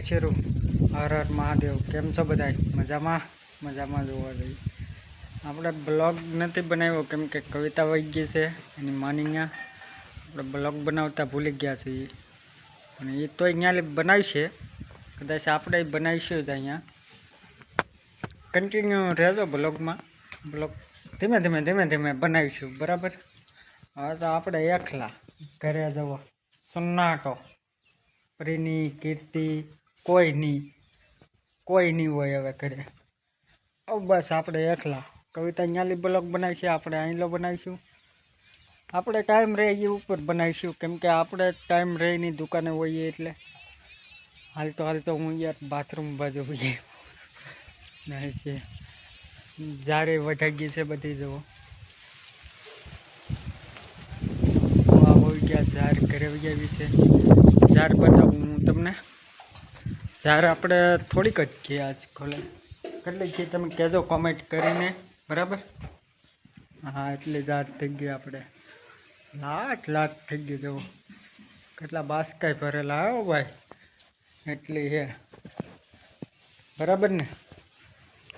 શરૂ હર હર મહાદેવ. કેમ છો બધાય? મજામાં જોવા જઈએ. આપણે બ્લોગ નથી બનાવ્યો કેમ કે કવિતા વહી ગઈ છે એની માનીયા. આપણે બ્લોગ બનાવતા ભૂલી ગયા છીએ અને એ તો અહીંયા બનાવશે, કદાચ આપણે બનાવીશું જ અહીંયા. કન્ટિન્યુ રહેજો બ્લોગમાં. બ્લોગ ધીમે ધીમે બનાવીશું, બરાબર? હવે તો આપણે એકલા ઘરે જવો, સન્નાટો. પ્રીની, કીર્તિ કોઈ નહીં હોય હવે ઘરે. બસ આપણે એકલા. કવિતા અહીંયાલી બ્લોગ બનાવીશું, આપણે અહીંલો બનાવીશું. આપણે ટાઈમ રહે એ ઉપર બનાવીશું કેમ કે આપણે ટાઈમ રહીની દુકાને હોઈએ એટલે. હાલતો હું યાર બાથરૂમ બાજુ હોઈએ ના છે. જારે વઢાઈ ગઈ છે બધી જવો. હોઈ ગયા ઝાર ઘરે આવી છે. ઝાર બતાવું હું તમને. ઝાર આપણે થોડીક જ ઘી આજ ખોલે. કેટલી ઘી તમે કહેજો કોમેન્ટ કરીને, બરાબર? હા, એટલી ઝાર થઈ ગઈ આપણે. લાખ થઈ ગઈ જવો. કેટલા બાસકાઈ ભરેલા આવ્યો ભાઈ, એટલી હે, બરાબર ને?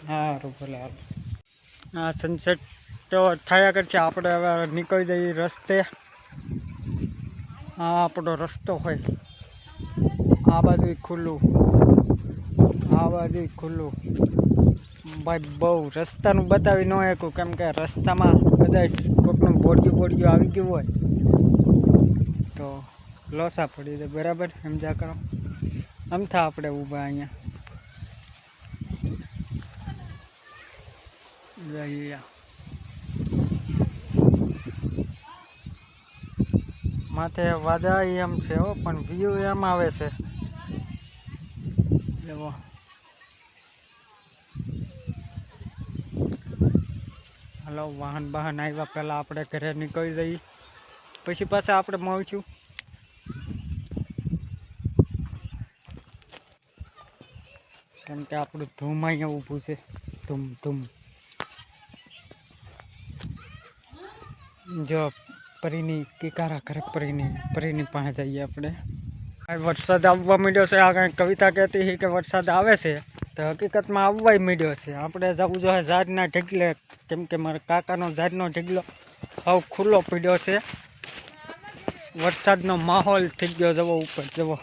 સારું, ભલે હાલ. હા, સનસેટ તો થયા કરશે. આપણે હવે નીકળી જઈએ રસ્તે. આ આપણો રસ્તો હોય. આ બાજુ ખુલ્લું, આ બાજુ ખુલ્લું. ભાઈ બહુ રસ્તાનું બતાવી ન શકું કેમ કે રસ્તામાં કદાચ કોઈકનું બોડિયું આવી ગયું હોય તો લોસા પડી જાય, બરાબર? સમજા કરો. અમથા આપણે ઊભા અહીંયા જઈએ. માથે વાદા એમ છે હો, પણ વ્યૂ એમ આવે છે. જવો. હલો, વાહન આવ્યા પહેલાં આપણે ઘરે નીકળી જઈએ, પછી પાછા આપણે મળીશું. કેમ કે આપણું ધૂમ અહીંયા ઊભું છે. ધૂમ જો પરીની કિકારા ઘરે પરીની પાસે જઈએ આપણે. વરસાદ આવવા માંડ્યો છે. આ કંઈ કવિતા કહેતી હતી કે વરસાદ આવે છે, તો હકીકતમાં આવવાય માંડ્યો છે. આપણે જવું જોઈએ ઝાડના ઢગલે, કેમ કે મારા કાકાનો ઝાડનો ઢગલો હાવ ખુલ્લો પડ્યો છે. વરસાદનો માહોલ થઈ ગયો. જવો ઉપર, જવો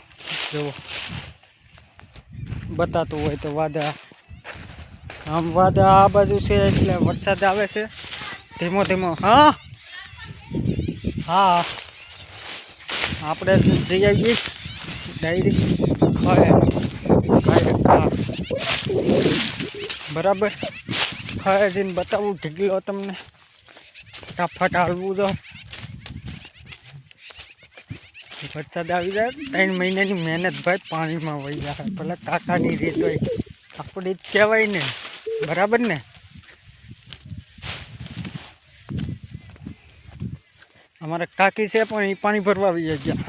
બતાતું હોય તો વાદળા. આમ વાદળા આ બાજુ છે એટલે વરસાદ આવે છે ધીમો. હા, આપણે જઈ આવીએ ડાયરેક્ટ. બરાબર? ખાય જઈને બતાવું ઢીગલો તમને. ફટાફટ હાલવું જો. વરસાદ આવી જાય 3 મહિનાની મહેનત ભાઈ પાણીમાં વહી જાય. ભલે કાકાની રીત હોય, આપણી જ કહેવાય ને, બરાબર ને? અમારે કાકી છે પણ એ પાણી ભરવા આવી ગયા.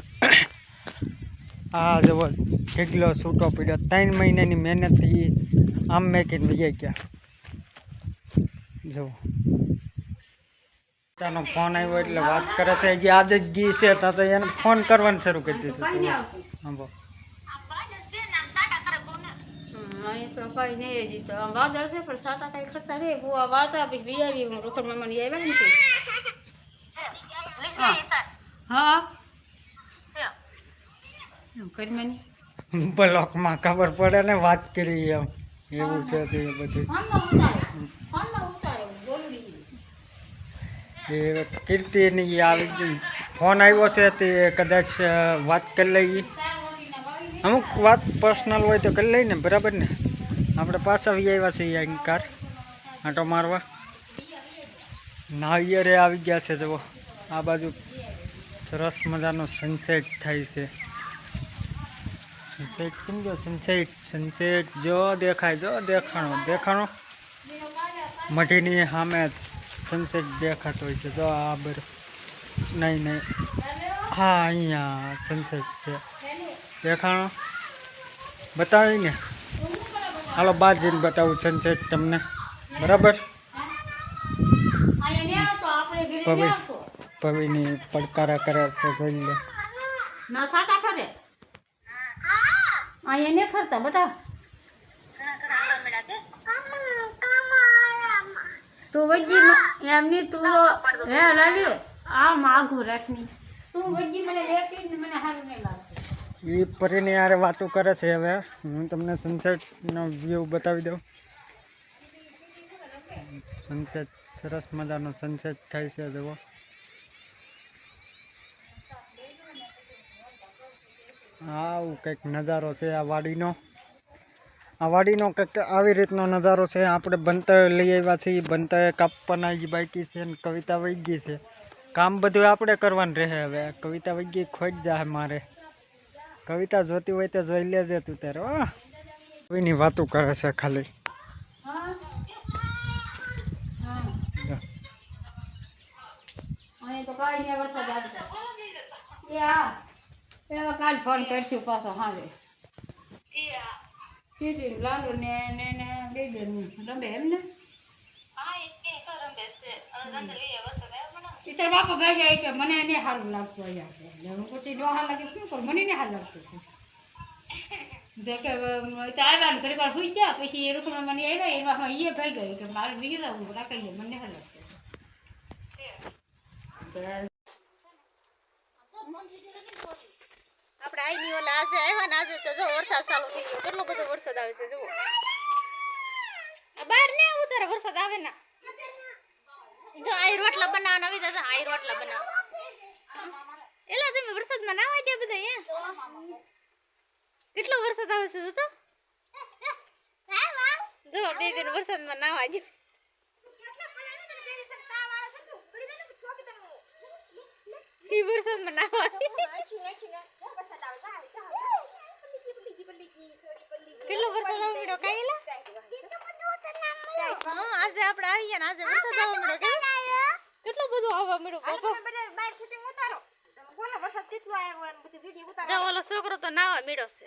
આ જવો ઢીગલો છૂટો પડ્યો. 3 મહિનાની મહેનતથી આમ મેકીને વહી ગયા. જવો, તાનો ફોન આવ્યો એટલે વાત કરે છે. હજી આજ જ ગઈ છે તો એને ફોન કરવાનું શરૂ કરી દીધું. હા, કઈ નહીં હજી તો વાદળ છે પણ સાટા કઈ ખર્ચા રે બુઆ વાતા પછી વી આવી હું રોકડ મામાની આવ્યા ને હા એમ કરી બ્લોકમાં ખબર પડે ને વાત કરી એમ એવું છે તે બધું. એ કીર્તિની આવી ગઈ ફોન આવ્યો છે તે કદાચ વાત કરી લઈએ. અમુક વાત પર્સનલ હોય તો કરી લઈએ ને, બરાબર ને? આપણે પાછા આવી આવ્યા છીએ અહીં કાર આંટો મારવા. નાળિયેરે આવી ગયા છે. જુઓ આ બાજુ સરસ મજાનો સનસેટ થાય છે. સનસેટ કેમ ગયો? સનસેટ જો દેખાય, દેખાણો મઢીની સામે સનસેટ દેખાતો હોય છે. જો આ નહીં હા, અહીંયા સનસેટ છે. દેખાણો બતાવીને હાલો બહાર જઈને બતાવું સનસેટ તમને, બરાબર? પવીની પડકારા કરે છે, જોઈ લે. અહીંયા ને ખરતા બટા તું વજી એમની તું હે લાલી આ માગું રાખની તું વજી મને લેતી ને મને સારું નહીં લાગતું એ પરીની યારે વાતો કરે છે. હવે હું તમને સનસેટનો વ્યૂ બતાવી દઉં. સનસેટ સરસ મજાનો સનસેટ થાય છે. જુઓ આવું કંઈક નજારો છે આ વાડીનો. આ વાડીનો કંઈક આવી રીતનો નજારો છે. આપણે બનતા લઈ આવ્યા છીએ. બનતા કાપવાના જ બાકી છે ને કવિતા વહી ગઈ છે. કામ બધું આપણે કરવાનું રહે. હવે કવિતા વહી ગઈ ખોટ જાય મારે. કવિતા જોતી હોય તો જોઈ લેજે તું તારે. કોઈની વાતો કરે છે ખાલી. અહીં તો કાંઈ નહીં વરસાદ આવતો એ હા એવા કાલ ફોન કરશું પાછો હાજે સીટી લાલુ ને બે બેન રમે એમ ને તાર બાપા ભાઈ જાય કે મને એને સારું લાગતું અહીંયા હું પછી જો હાલ લાગે શું કરું મને ને હાલ લાગતું જો કે આવ્યા ને ઘણી વાર સુઈ ગયા પછી એ રૂખમાં મને આવ્યા એમાં એ ભાઈ ગઈ કે મારે બીજું જવું રાખી મને હાલ લાગતું આપણે આઈની ઓલા આજે આવ્યા ને આજે તો જો વરસાદ ચાલુ થઈ ગયો. કેટલો બધો વરસાદ આવે છે જુઓ. આ બહાર ને આવું તારે વરસાદ આવે ને જો આઈ રોટલા બનાવવાના આવી દાદા આઈ રોટલા બનાવ એલા તમે વરસાદમાં નાવા ગયા બધા અહીંયા કેટલો વરસાદ આવે છે જોતો જો બે બેન વરસાદમાં નાવા જો ઈ વરસાદમાં નાવા કેટલો વરસાદ આવે મેડો કાઈલા હા આજે આપણે આવી ગયા ને આજે વરસાદ આવે મેડો કેટલો બધો આવવા મેડો બાપા બહાર શૂટિંગ ઉતારો બોલો વરસાદ કેટલો આવ્યો અને બધી વિડિયો ઉતારો ઓલો છોકરો તો નાવા મેડો છે